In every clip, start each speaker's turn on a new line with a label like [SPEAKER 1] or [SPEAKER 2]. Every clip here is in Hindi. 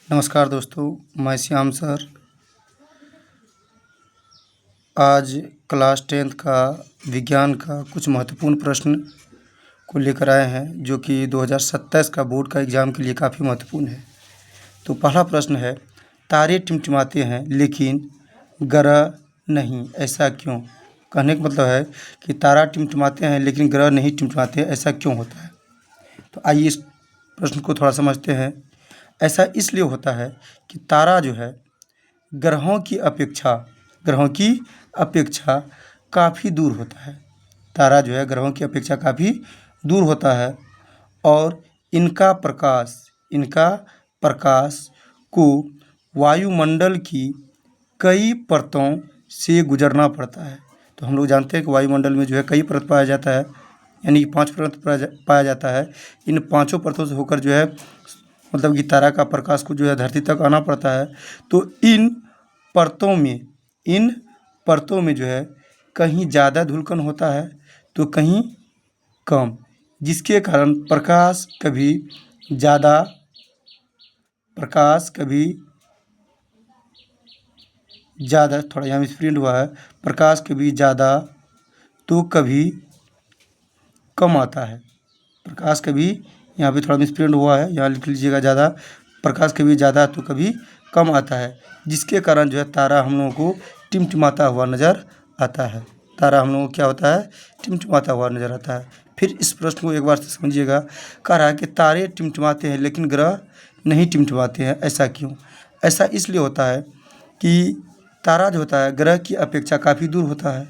[SPEAKER 1] नमस्कार दोस्तों, मैं श्याम सर। आज क्लास 10th का विज्ञान का कुछ महत्वपूर्ण प्रश्न को लेकर आए हैं, जो कि 2027 का बोर्ड का एग्ज़ाम के लिए काफ़ी महत्वपूर्ण है। तो पहला प्रश्न है, तारे टिमटिमाते हैं लेकिन ग्रह नहीं, ऐसा क्यों? कहने का मतलब है कि तारा टिमटिमाते हैं लेकिन ग्रह नहीं टिमटिमाते, ऐसा क्यों होता है? तो आइए इस प्रश्न को थोड़ा समझते हैं। ऐसा इसलिए होता है कि तारा जो है ग्रहों की अपेक्षा काफ़ी दूर होता है। तारा जो है ग्रहों की अपेक्षा काफ़ी दूर होता है और इनका प्रकाश को वायुमंडल की कई परतों से गुजरना पड़ता है। तो हम लोग जानते हैं कि वायुमंडल में जो है कई परत पाया जाता है, यानी कि 5 परत पाया जाता है। इन पाँचों परतों से होकर जो है मतलब कि तारा का प्रकाश को जो है धरती तक आना पड़ता है। तो इन परतों में जो है कहीं ज़्यादा धुलकन होता है तो कहीं कम, जिसके कारण प्रकाश कभी ज़्यादा थोड़ा यहाँ मिसप्रिंट हुआ है, प्रकाश कभी ज़्यादा तो कभी कम आता है। प्रकाश कभी यहाँ पे थोड़ा मिसप्रिंट हुआ है, यहाँ लिख लीजिएगा ज़्यादा। प्रकाश कभी ज़्यादा तो कभी कम आता है, जिसके कारण जो है तारा हम लोगों को टिमटिमाता हुआ नज़र आता है। तारा हम लोगों को क्या होता है? टिमटिमाता हुआ नज़र आता है। फिर इस प्रश्न को एक बार से समझिएगा। कह रहा है कि तारे टिमटिमाते हैं लेकिन ग्रह नहीं टिमटिमाते हैं, ऐसा क्यों? ऐसा इसलिए होता है कि तारा जो होता है ग्रह की अपेक्षा काफ़ी दूर होता है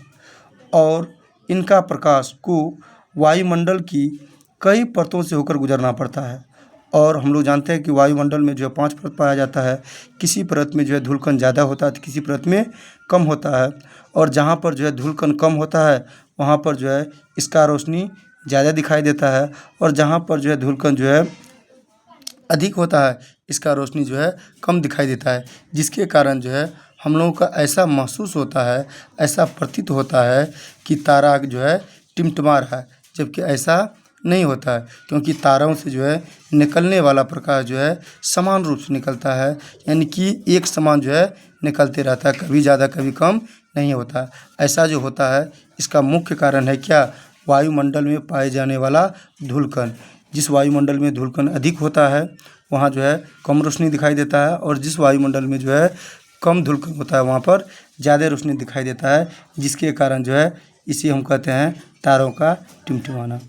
[SPEAKER 1] और इनका प्रकाश को वायुमंडल की कई परतों से होकर गुजरना पड़ता है। और हम लोग जानते हैं कि वायुमंडल में जो है 5 परत पाया जाता है। किसी परत में जो है धूलकण ज़्यादा होता है तो किसी परत में कम होता है, और जहाँ पर जो है धूलकण कम होता है वहाँ पर जो है इसका रोशनी ज़्यादा दिखाई देता है, और जहाँ पर जो है धूलकण जो है अधिक होता है इसका रोशनी जो है कम दिखाई देता है, जिसके कारण जो है हम लोगों का ऐसा महसूस होता है, ऐसा प्रतीत होता है कि तारा जो है टिमटिमा रहा है, जबकि ऐसा नहीं होता है, क्योंकि तारों से जो है निकलने वाला प्रकाश जो है समान रूप से निकलता है, यानी कि एक समान जो है निकलते रहता है, कभी ज़्यादा कभी कम नहीं होता। ऐसा जो होता है इसका मुख्य कारण है क्या? वायुमंडल में पाए जाने वाला धूलकण। जिस वायुमंडल में धूलकण अधिक होता है वहाँ जो है कम रोशनी दिखाई देता है, और जिस वायुमंडल में जो है कम धूलकण होता है वहाँ पर ज़्यादा रोशनी दिखाई देता है, जिसके कारण जो है इसे हम कहते हैं तारों का टिमटिमाना।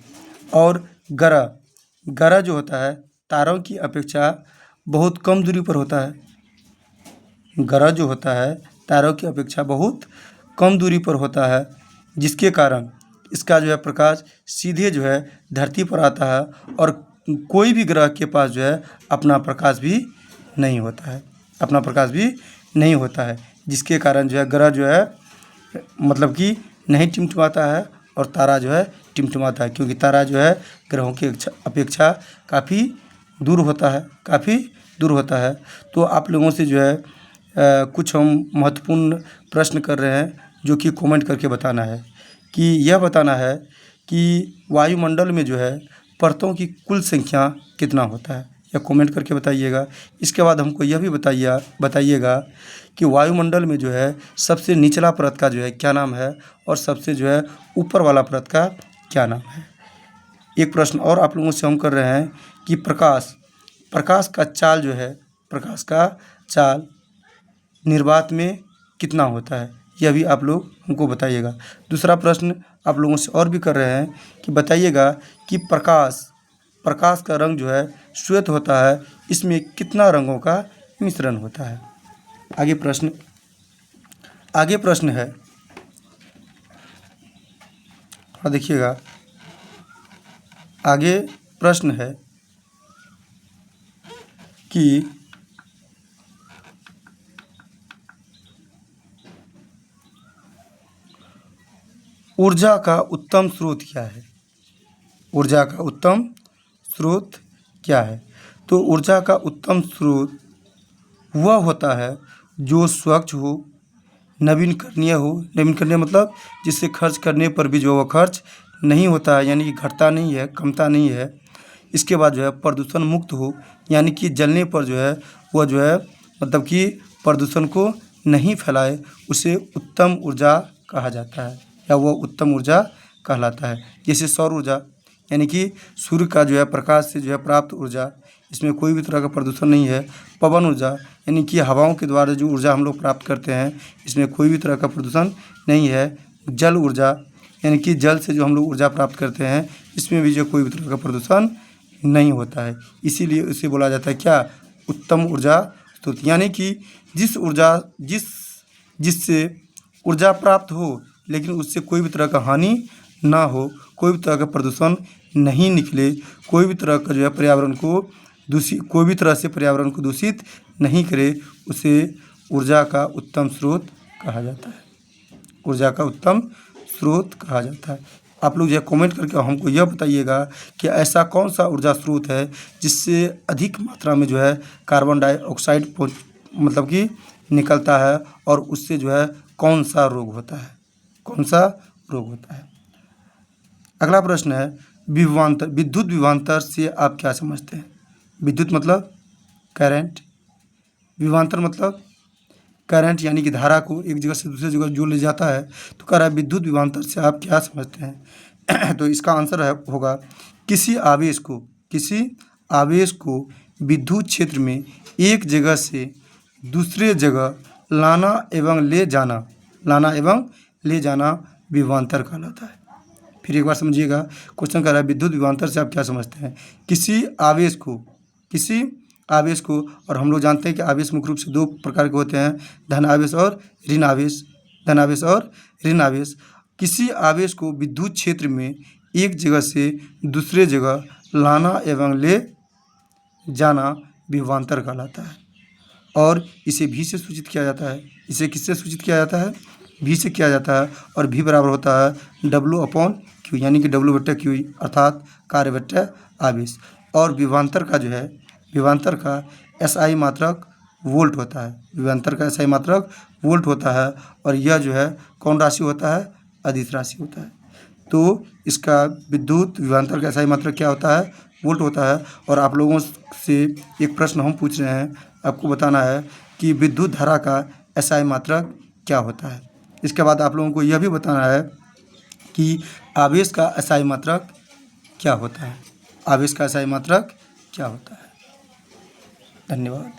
[SPEAKER 1] और ग्रह जो होता है तारों की अपेक्षा बहुत कम दूरी पर होता है। ग्रह जो होता है तारों की अपेक्षा बहुत कम दूरी पर होता है, जिसके कारण इसका जो है प्रकाश सीधे जो है धरती पर आता है, और कोई भी ग्रह के पास जो है अपना प्रकाश भी नहीं होता है, जिसके कारण जो है ग्रह जो है मतलब कि नहीं टिमटिमाता है और तारा जो है टिमटिमाता है, क्योंकि तारा जो है ग्रहों की अपेक्षा काफ़ी दूर होता है। तो आप लोगों से जो है कुछ हम महत्वपूर्ण प्रश्न कर रहे हैं, जो कि कमेंट करके बताना है कि यह बताना है कि वायुमंडल में जो है परतों की कुल संख्या कितना होता है, या कमेंट करके बताइएगा। इसके बाद हमको यह भी बताइएगा कि वायुमंडल में जो है सबसे निचला परत का जो है क्या नाम है, और सबसे जो है ऊपर वाला परत का क्या नाम है। एक प्रश्न और आप लोगों से हम कर रहे हैं कि प्रकाश का चाल निर्वात में कितना होता है, यह भी आप लोग हमको बताइएगा। दूसरा प्रश्न आप लोगों से और भी कर रहे हैं कि बताइएगा कि प्रकाश का रंग जो है श्वेत होता है, इसमें कितना रंगों का मिश्रण होता है। आगे प्रश्न है, देखिएगा। आगे प्रश्न है कि ऊर्जा का उत्तम स्रोत क्या है? तो ऊर्जा का उत्तम स्रोत वह होता है जो स्वच्छ हो, नवीकरणीय मतलब जिससे खर्च करने पर भी जो वह खर्च नहीं होता है, यानी कि घटता नहीं है, कमता नहीं है, इसके बाद जो है प्रदूषण मुक्त हो, यानी कि जलने पर जो है वह जो है मतलब कि प्रदूषण को नहीं फैलाए, उसे उत्तम ऊर्जा कहा जाता है या वह उत्तम ऊर्जा कहलाता है। जैसे सौर ऊर्जा, यानी कि सूर्य का जो है प्रकाश से जो है प्राप्त ऊर्जा, इसमें कोई भी तरह का प्रदूषण नहीं है। पवन ऊर्जा, यानी कि हवाओं के द्वारा जो ऊर्जा हम लोग प्राप्त करते हैं, इसमें कोई भी तरह का प्रदूषण नहीं है। जल ऊर्जा, यानी कि जल से जो हम लोग ऊर्जा प्राप्त करते हैं, इसमें भी जो कोई भी तरह का प्रदूषण नहीं होता है, इसीलिए इसे बोला जाता है क्या, उत्तम ऊर्जा स्रोत। यानी कि जिससे ऊर्जा प्राप्त हो लेकिन उससे कोई भी तरह का हानि ना हो, कोई भी तरह का प्रदूषण नहीं निकले, कोई भी तरह का जो है कोई भी तरह से पर्यावरण को दूषित नहीं करे, उसे ऊर्जा का उत्तम स्रोत कहा जाता है। ऊर्जा का उत्तम स्रोत कहा जाता है। आप लोग जो है कमेंट करके हमको यह बताइएगा कि ऐसा कौन सा ऊर्जा स्रोत है जिससे अधिक मात्रा में जो है कार्बन डाइऑक्साइड मतलब कि निकलता है और उससे जो है कौन सा रोग होता है, कौन सा रोग होता है। अगला प्रश्न है विद्युत विभवांतर से आप क्या समझते हैं। विद्युत मतलब करंट, विभवांतर मतलब करंट यानी कि धारा को एक जगह से दूसरी जगह जो ले जाता है। तो कह रहा है विद्युत विभवांतर से आप क्या समझते हैं। तो इसका आंसर होगा किसी आवेश को विद्युत क्षेत्र में एक जगह से दूसरे जगह लाना एवं ले जाना विभवांतर कहलाता है। फिर एक बार समझिएगा, क्वेश्चन कर रहा है विद्युत विभवांतर से आप क्या समझते हैं। किसी आवेश को, और हम लोग जानते हैं कि आवेश मुख्य रूप से दो प्रकार के होते हैं, धन आवेश और ऋण आवेश। किसी आवेश को विद्युत क्षेत्र में एक जगह से दूसरे जगह लाना एवं ले जाना विभवांतर कहलाता है। और इसे भी से सूचित किया जाता है। इसे किससे सूचित किया जाता है, भी से किया जाता है। और भी बराबर होता है W/Q, यानी कि W/Q अर्थात कार्य बट्टा आवेश। और विभवांतर का SI मात्रक वोल्ट होता है। विभवांतर का SI मात्रक वोल्ट होता है और यह जो है कौन राशि होता है, अदिश राशि होता है। तो इसका विद्युत विभवांतर का SI मात्रक क्या होता है, वोल्ट होता है। और आप लोगों से एक प्रश्न हम पूछ रहे हैं, आपको बताना है कि विद्युत धारा का SI मात्रक क्या होता है। इसके बाद आप लोगों को यह भी बताना है कि आवेश का SI मात्रक क्या होता है। धन्यवाद।